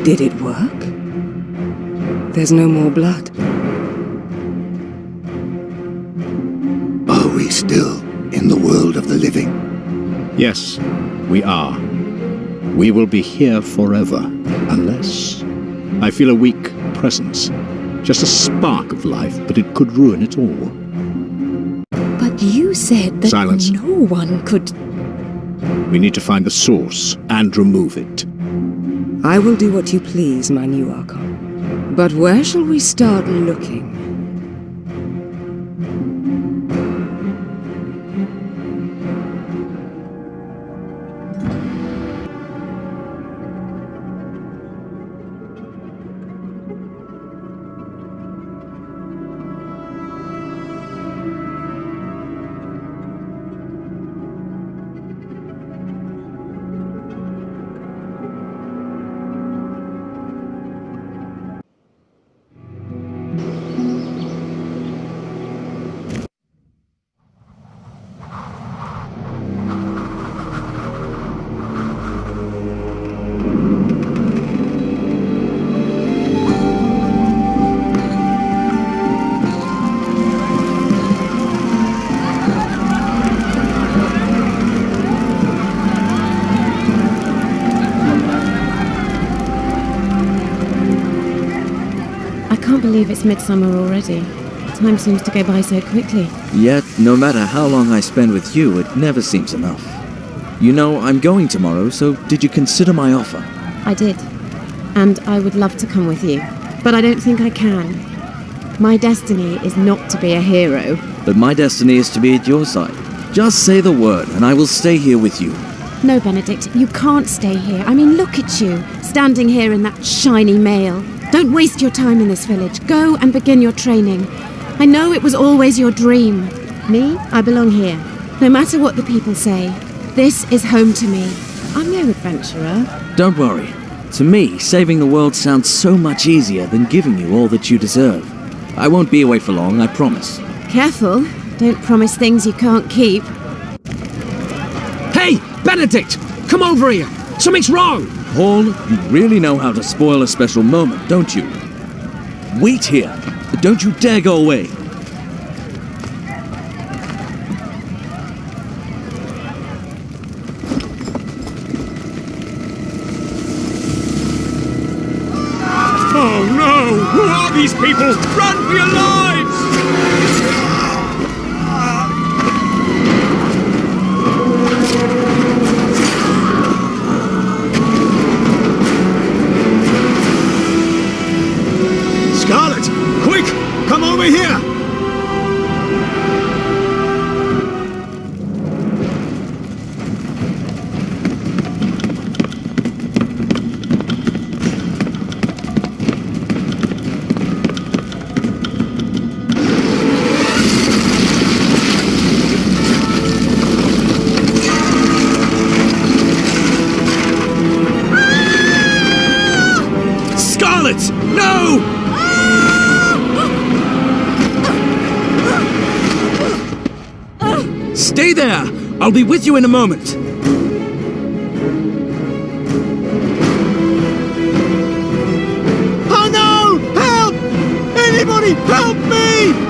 Did it work? There's no more blood. Are we still in the world of the living? Yes, we are. We will be here forever, unless... I feel a weak presence. Just a spark of life, but it could ruin it all. But you said that Silence. no one could... We need to find the source and remove it. I will do what you please, my new Archon. But where shall we start looking? I can't believe it's midsummer already. Time seems to go by so quickly. Yet, no matter how long I spend with you, it never seems enough. You know, I'm going tomorrow, so did you consider my offer? I did. And I would love to come with you. But I don't think I can. My destiny is not to be a hero. But my destiny is to be at your side. Just say the word, and I will stay here with you. No, Benedict, you can't stay here. I mean, look at you, standing here in that shiny mail. Don't waste your time in this village. Go and begin your training. I know it was always your dream. Me, I belong here. No matter what the people say, this is home to me. I'm no adventurer. Don't worry. To me, saving the world sounds so much easier than giving you all that you deserve. I won't be away for long, I promise. Careful. Don't promise things you can't keep. Hey, Benedict! Come over here! Something's wrong! Paul, you really know how to spoil a special moment, don't you? Wait here. Don't you dare go away. Oh no! Who are these people? Run for your lives! Scarlet! Quick! Come over here! Scarlet! No! Stay there! I'll be with you in a moment. Oh no! Help! Anybody help me!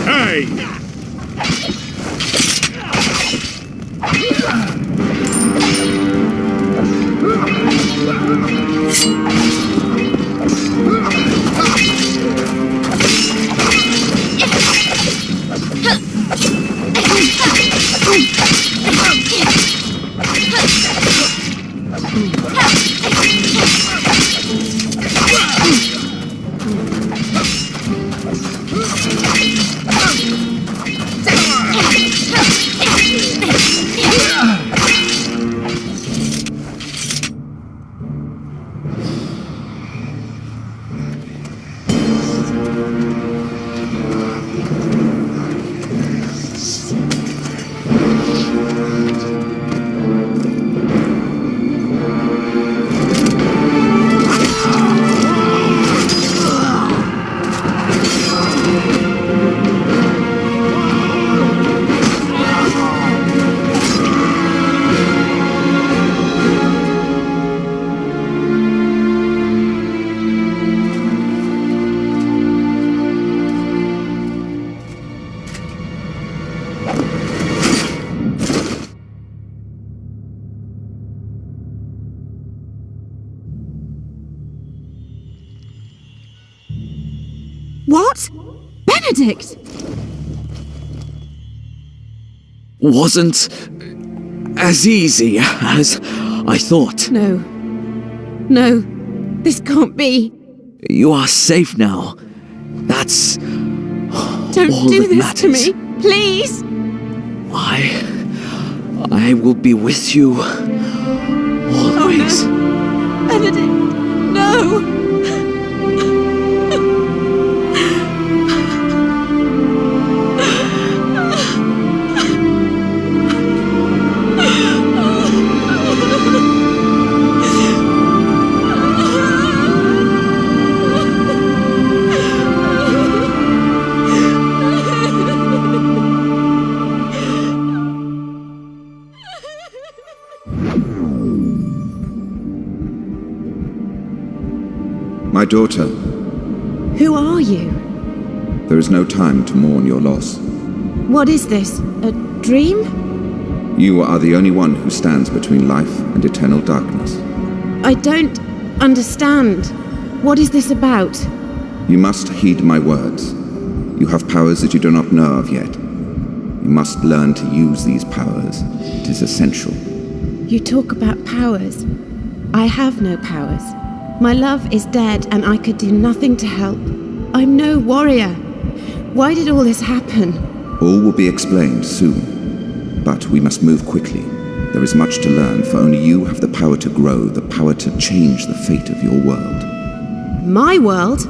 Hey! What? Benedict! Wasn't as easy as I thought. No. No. This can't be. You are safe now. That's Don't all do that this matters. to me. Please. I will be with you always. Oh, no. Benedict, no. My daughter, Who are you? there is no time to mourn your loss. What is this? A dream? You are the only one who stands between life and eternal darkness. I don't understand. What is this about? You must heed my words. You have powers that you do not know of yet. You must learn to use these powers. It is essential. You talk about powers. I have no powers. My love is dead and I could do nothing to help. I'm no warrior. Why did all this happen? All will be explained soon. But we must move quickly. There is much to learn, for only you have the power to grow, the power to change the fate of your world. My world?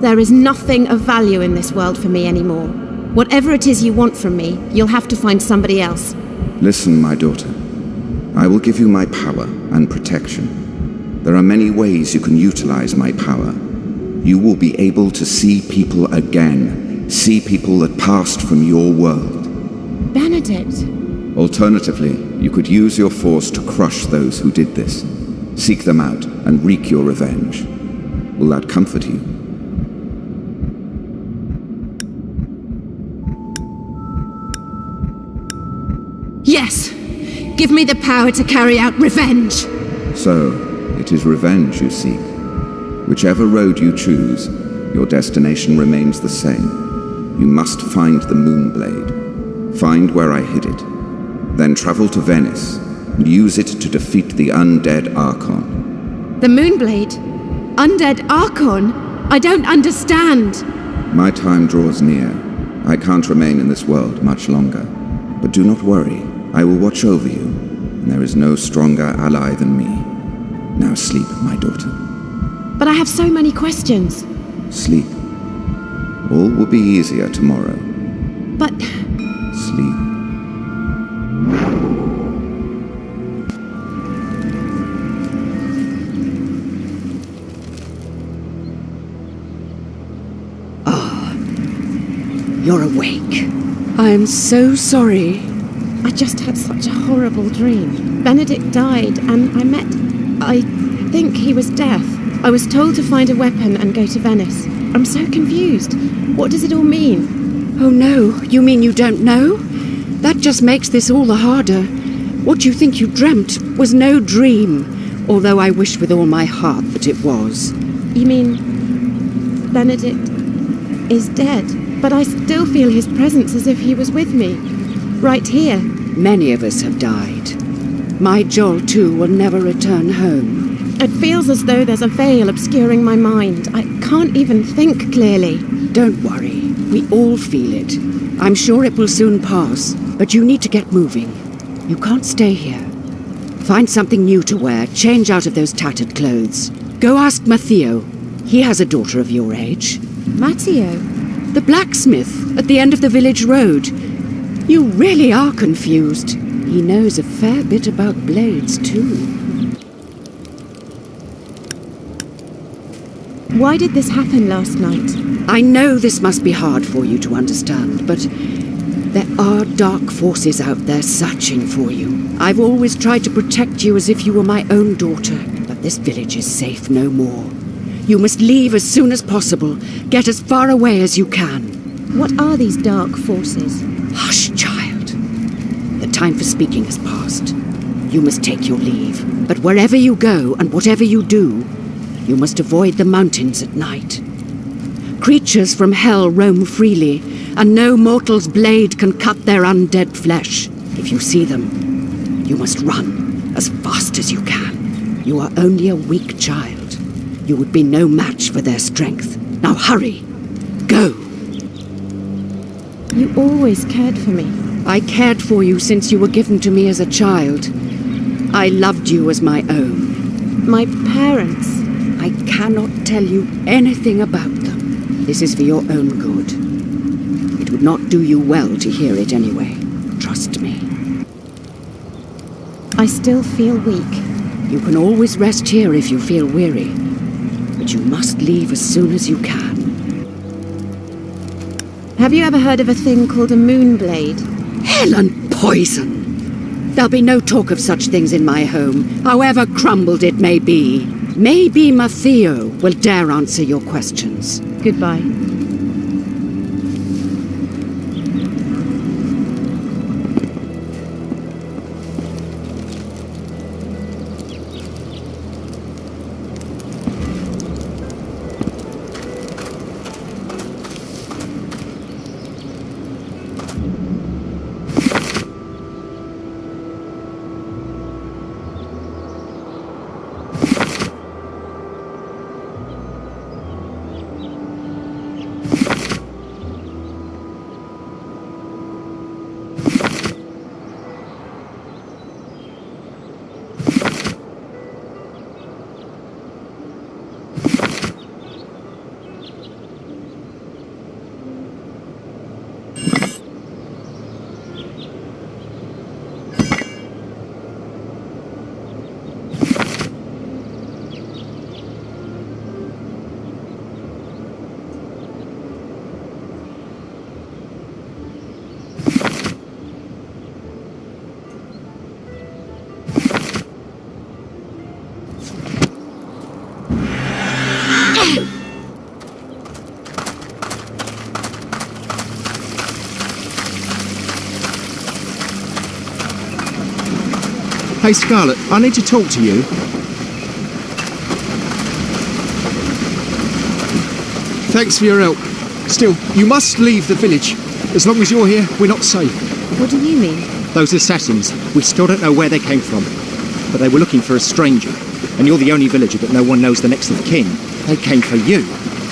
There is nothing of value in this world for me anymore. Whatever it is you want from me, you'll have to find somebody else. Listen, my daughter. I will give you my power and protection. There are many ways you can utilize my power. You will be able to see people again, see people that passed from your world. Benedict. Alternatively, you could use your force to crush those who did this. Seek them out and wreak your revenge. Will that comfort you? Yes! Give me the power to carry out revenge! So, it is revenge you seek. Whichever road you choose, your destination remains the same. You must find the Moonblade. Find where I hid it. Then travel to Venice and use it to defeat the undead Archon. The Moonblade? Undead Archon? I don't understand! My time draws near. I can't remain in this world much longer. But do not worry. I will watch over you, and there is no stronger ally than me. Now sleep, my daughter. But I have so many questions. Sleep. All will be easier tomorrow. But Sleep. You're awake. I'm so sorry. I just had such a horrible dream. Benedict died, and I think he was deaf. I was told to find a weapon and go to Venice. I'm so confused. What does it all mean? Oh no, you mean you don't know? That just makes this all the harder. What you think you dreamt was no dream, although I wish with all my heart that it was. You mean Benedict is dead? But I still feel his presence as if he was with me. Right here. Many of us have died. My Joel, too, will never return home. It feels as though there's a veil obscuring my mind. I can't even think clearly. Don't worry. We all feel it. I'm sure it will soon pass, but you need to get moving. You can't stay here. Find something new to wear. Change out of those tattered clothes. Go ask Matteo. He has a daughter of your age. Matteo? The blacksmith at the end of the village road. You really are confused. He knows a fair bit about blades, too. Why did this happen last night? I know this must be hard for you to understand, but there are dark forces out there searching for you. I've always tried to protect you as if you were my own daughter, but this village is safe no more. You must leave as soon as possible. Get as far away as you can. What are these dark forces? Hush, child. The time for speaking has passed. You must take your leave. But wherever you go and whatever you do, you must avoid the mountains at night. Creatures from hell roam freely, and no mortal's blade can cut their undead flesh. If you see them, you must run as fast as you can. You are only a weak child. You would be no match for their strength. Now hurry! Go! You always cared for me. I cared for you since you were given to me as a child. I loved you as my own. My parents. I cannot tell you anything about them. This is for your own good. It would not do you well to hear it anyway. Trust me. I still feel weak. You can always rest here if you feel weary. But you must leave as soon as you can. Have you ever heard of a thing called a moonblade? Hell and poison! There'll be no talk of such things in my home, however crumbled it may be. Maybe Matteo will dare answer your questions. Goodbye. Hey, Scarlet, I need to talk to you. Thanks for your help. Still, you must leave the village. As long as you're here, we're not safe. What do you mean? Those assassins, we still don't know where they came from. But they were looking for a stranger. And you're the only villager that no one knows the next of kin. They came for you.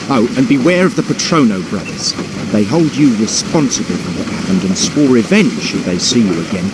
Oh, and beware of the Patrono brothers. They hold you responsible for what happened and swore revenge should they see you again.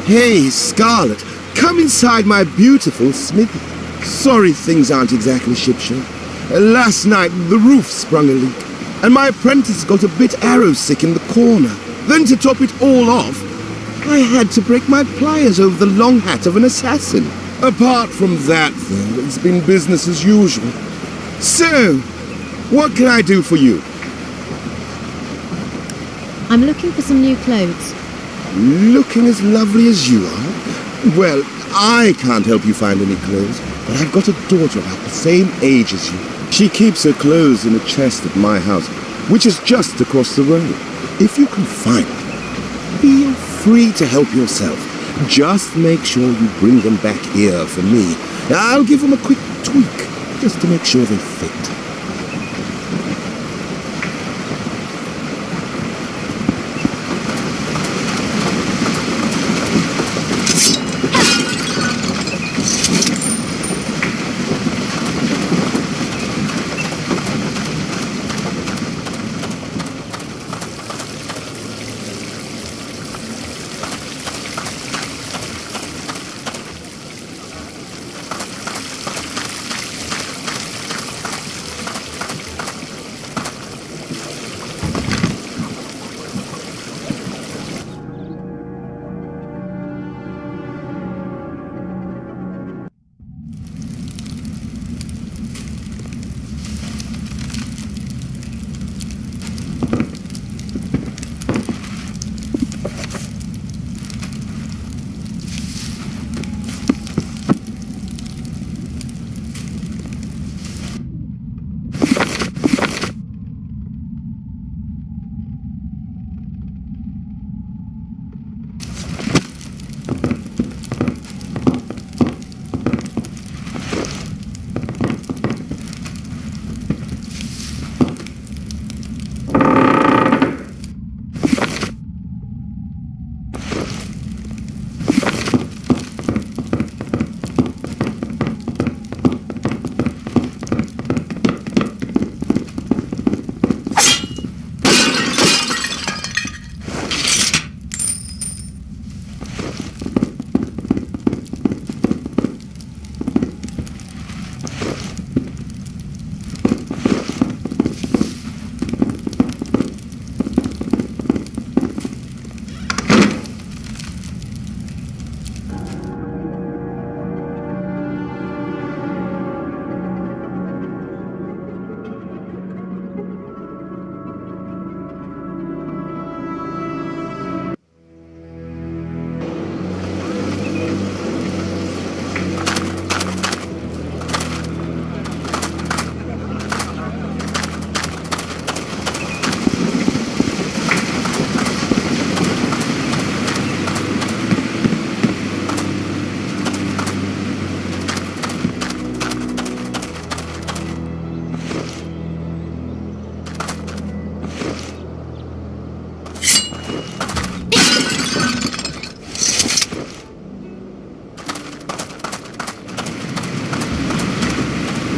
Hey, Scarlet, come inside my beautiful smithy. Sorry things aren't exactly shipshape. Last night, the roof sprung a leak, and my apprentice got a bit arrow-sick in the corner. Then to top it all off, I had to break my pliers over the long hat of an assassin. Apart from that, though, it's been business as usual. So, what can I do for you? I'm looking for some new clothes. Looking as lovely as you are? Well, I can't help you find any clothes, but I've got a daughter about the same age as you. She keeps her clothes in a chest at my house, which is just across the road. If you can find them, feel free to help yourself. Just make sure you bring them back here for me. I'll give them a quick tweak, just to make sure they fit.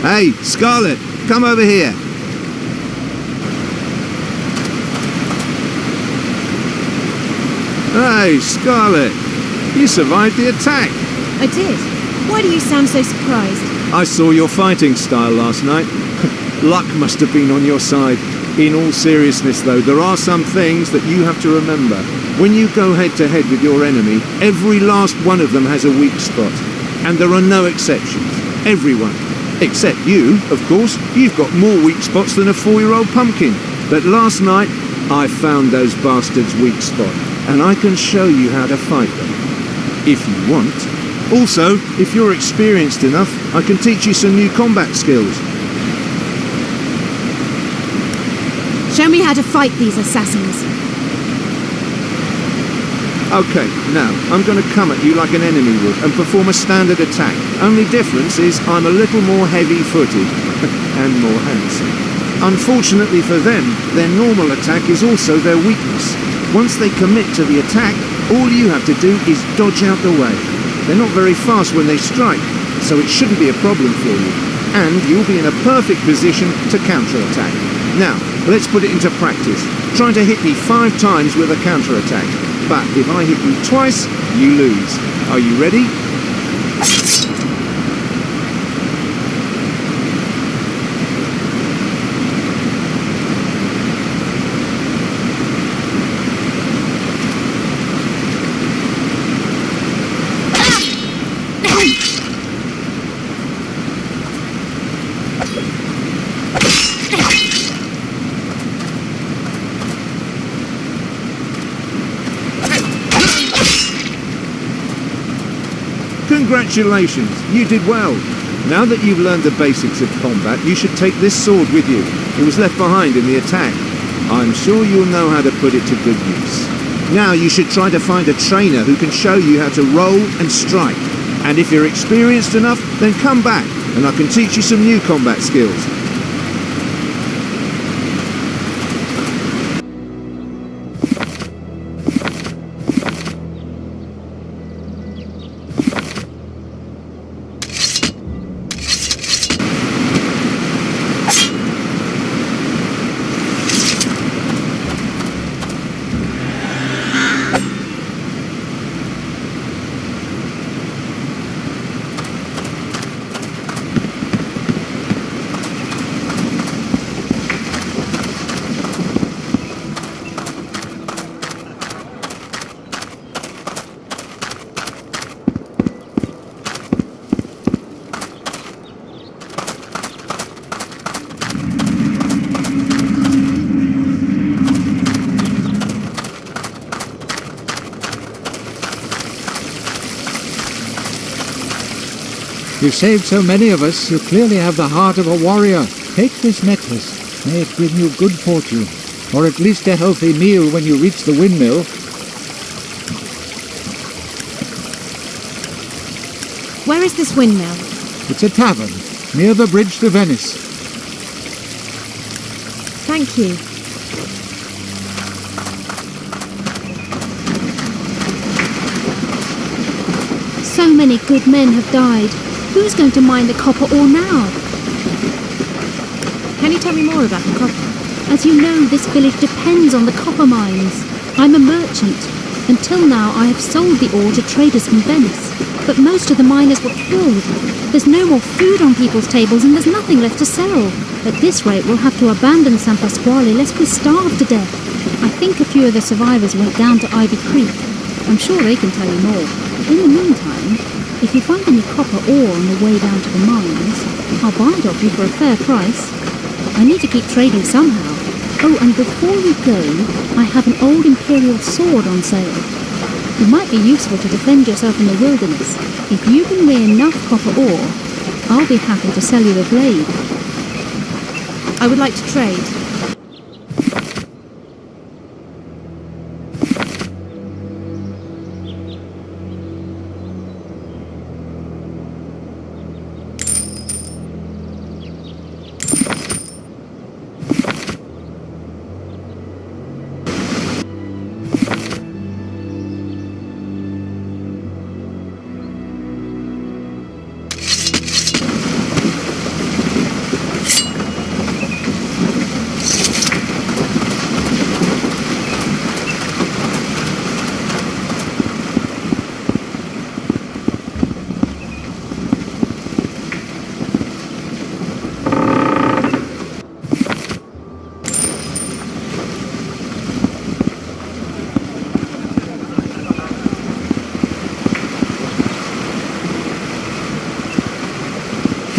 Hey, Scarlet, come over here. Hey, Scarlet, you survived the attack. I did. Why do you sound so surprised? I saw your fighting style last night. Luck must have been on your side. In all seriousness, though, there are some things that you have to remember. When you go head-to-head with your enemy, every last one of them has a weak spot. And there are no exceptions. Everyone. Except you, of course. You've got more weak spots than a 4-year-old pumpkin. But last night, I found those bastards' weak spot. And I can show you how to fight them. If you want. Also, if you're experienced enough, I can teach you some new combat skills. Show me how to fight these assassins. Okay, now, I'm going to come at you like an enemy would and perform a standard attack. Only difference is I'm a little more heavy-footed and more handsome. Unfortunately for them, their normal attack is also their weakness. Once they commit to the attack, all you have to do is dodge out the way. They're not very fast when they strike, so it shouldn't be a problem for you. And you'll be in a perfect position to counter-attack. Now, let's put it into practice. Try to hit me 5 times with a counter-attack. But if I hit you twice, you lose. Are you ready? Congratulations, you did well. Now that you've learned the basics of combat, you should take this sword with you. It was left behind in the attack. I'm sure you'll know how to put it to good use. Now you should try to find a trainer who can show you how to roll and strike. And if you're experienced enough, then come back and I can teach you some new combat skills. You saved so many of us, you clearly have the heart of a warrior. Take this necklace. May it bring you good fortune, or at least a healthy meal when you reach the windmill. Where is this windmill? It's a tavern, near the bridge to Venice. Thank you. So many good men have died. Who's going to mine the copper ore now? Can you tell me more about the copper? As you know, this village depends on the copper mines. I'm a merchant. Until now, I have sold the ore to traders from Venice. But most of the miners were killed. There's no more food on people's tables and there's nothing left to sell. At this rate, we'll have to abandon San Pasquale lest we starve to death. I think a few of the survivors went down to Ivy Creek. I'm sure they can tell you more. In the meantime, if you find any copper ore on the way down to the mines, I'll buy it off you for a fair price. I need to keep trading somehow. Oh, and before you go, I have an old imperial sword on sale. It might be useful to defend yourself in the wilderness. If you bring me enough copper ore, I'll be happy to sell you the blade. I would like to trade.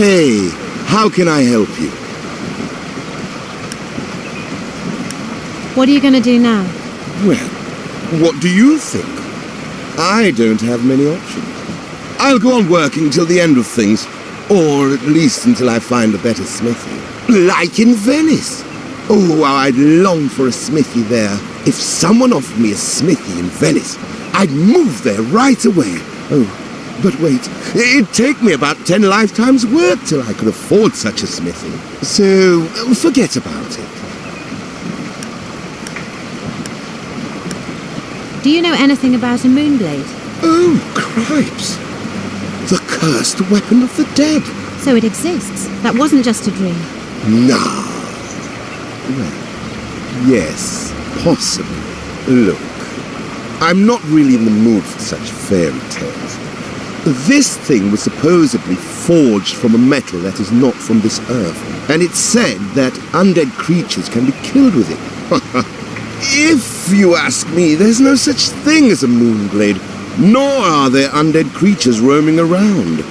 Hey, how can I help you? What are you going to do now? Well, what do you think? I don't have many options. I'll go on working till the end of things, or at least until I find a better smithy. Like in Venice. Oh, how I'd long for a smithy there. If someone offered me a smithy in Venice, I'd move there right away. Oh, but wait, it'd take me about 10 lifetimes' work till I could afford such a smithy. So, forget about it. Do you know anything about a moonblade? Oh, cripes. The cursed weapon of the dead. So it exists. That wasn't just a dream. No. Well, yes, possibly. Look, I'm not really in the mood for such fairy tales. This thing was supposedly forged from a metal that is not from this earth, and it's said that undead creatures can be killed with it. If you ask me, there's no such thing as a moonblade, nor are there undead creatures roaming around.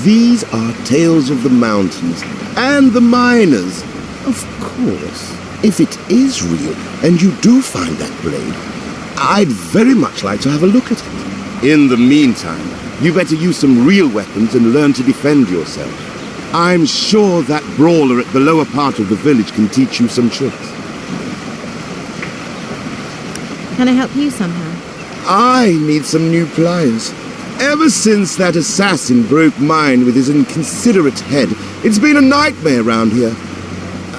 These are tales of the mountains and the miners. Of course, if it is real and you do find that blade, I'd very much like to have a look at it. In the meantime, you better use some real weapons and learn to defend yourself. I'm sure that brawler at the lower part of the village can teach you some tricks. Can I help you somehow? I need some new pliers. Ever since that assassin broke mine with his inconsiderate head, it's been a nightmare round here.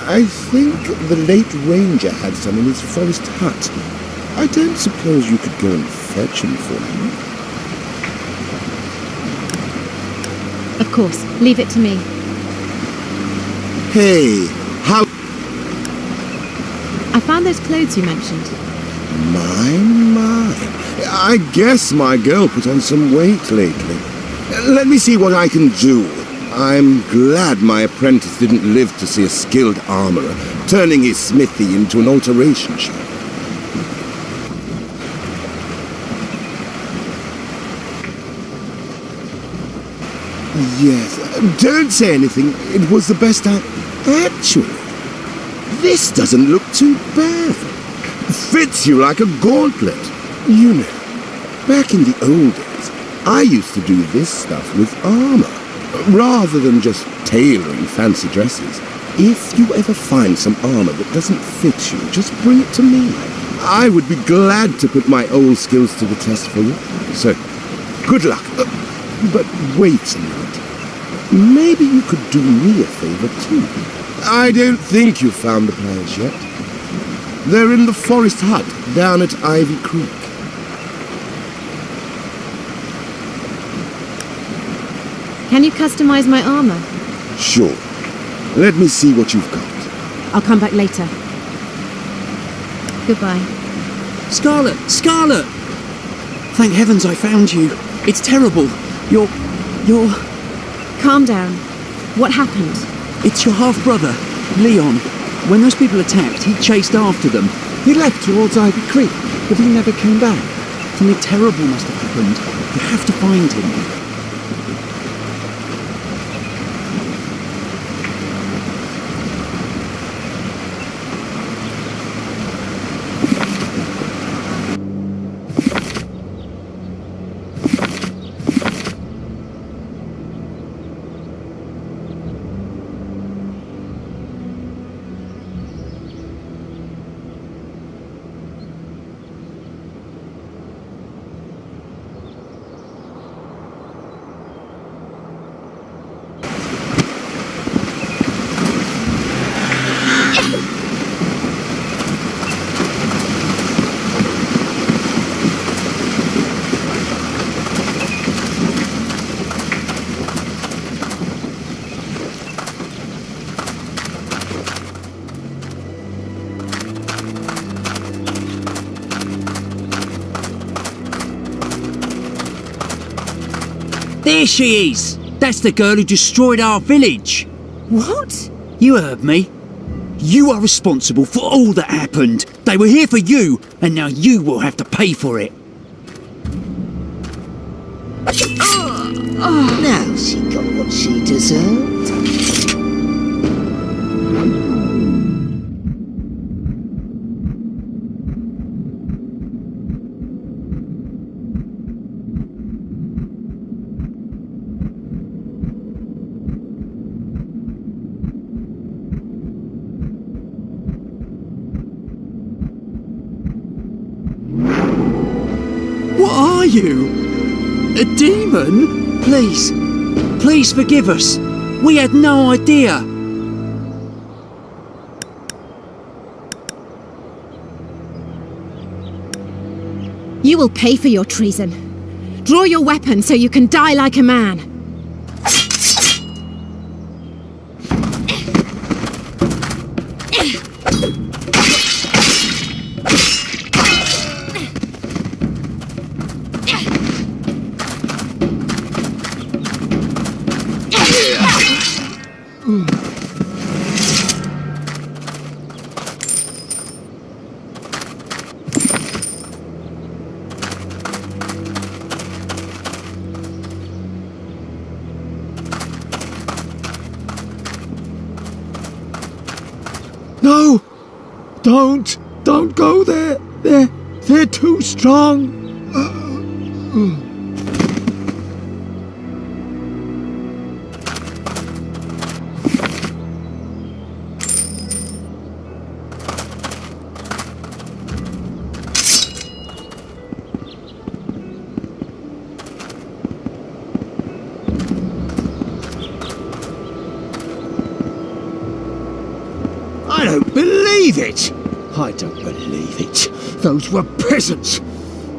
I think the late ranger had some in his forest hut. I don't suppose you could go and fetch him for me. Of course. Leave it to me. Hey, how... I found those clothes you mentioned. My. I guess my girl put on some weight lately. Let me see what I can do. I'm glad my apprentice didn't live to see a skilled armorer turning his smithy into an alteration shop. Yes, don't say anything. It was the best I... Actually, this doesn't look too bad. Fits you like a gauntlet. You know, back in the old days, I used to do this stuff with armor, rather than just tailoring fancy dresses. If you ever find some armor that doesn't fit you, just bring it to me. I would be glad to put my old skills to the test for you. So, good luck. But wait a minute. Maybe you could do me a favor too. I don't think you've found the pliers yet. They're in the forest hut down at Ivy Creek. Can you customize my armor? Sure. Let me see what you've got. I'll come back later. Goodbye. Scarlet! Scarlet! Thank heavens I found you. It's terrible. You're... Calm down. What happened? It's your half-brother, Leon. When those people attacked, he chased after them. He left towards Ivy Creek, but he never came back. Something terrible must have happened. You have to find him. There she is! That's the girl who destroyed our village! What? You heard me. You are responsible for all that happened. They were here for you, and now you will have to pay for it. Now she got what she deserved. What are you? A demon? Please, please forgive us. We had no idea. You will pay for your treason. Draw your weapon so you can die like a man. No! Don't go there! They're too strong! I don't believe it! I don't believe it. Those were peasants.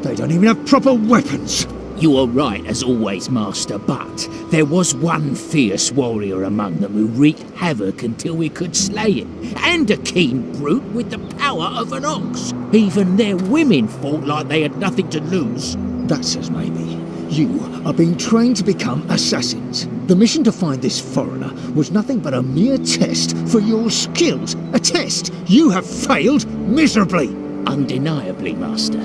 They don't even have proper weapons. You are right, as always, Master, but there was one fierce warrior among them who wreaked havoc until we could slay him, and a keen brute with the power of an ox. Even their women fought like they had nothing to lose. That says maybe. You are being trained to become assassins. The mission to find this foreigner was nothing but a mere test for your skills. A test you have failed miserably. Undeniably, Master.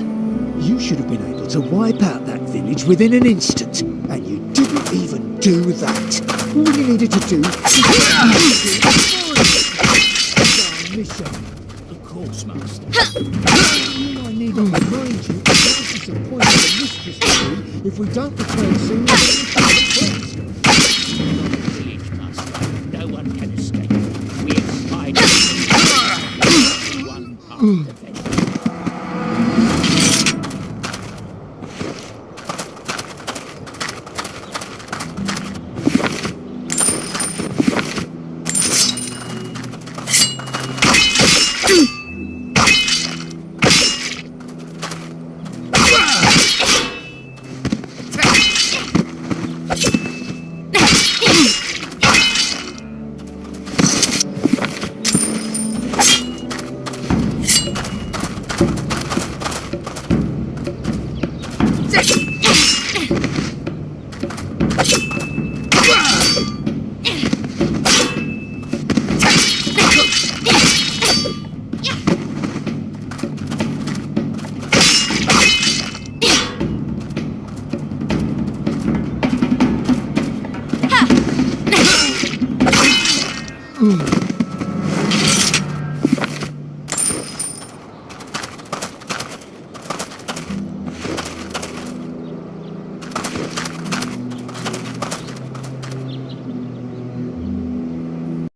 You should have been able to wipe out that village within an instant, and you didn't even do that. All you needed to do was Of course, Master. all I need to remind you is the point of the mistress to be if we don't return soon. Village, Master. No one can escape. We have spied one part of the village. Ha!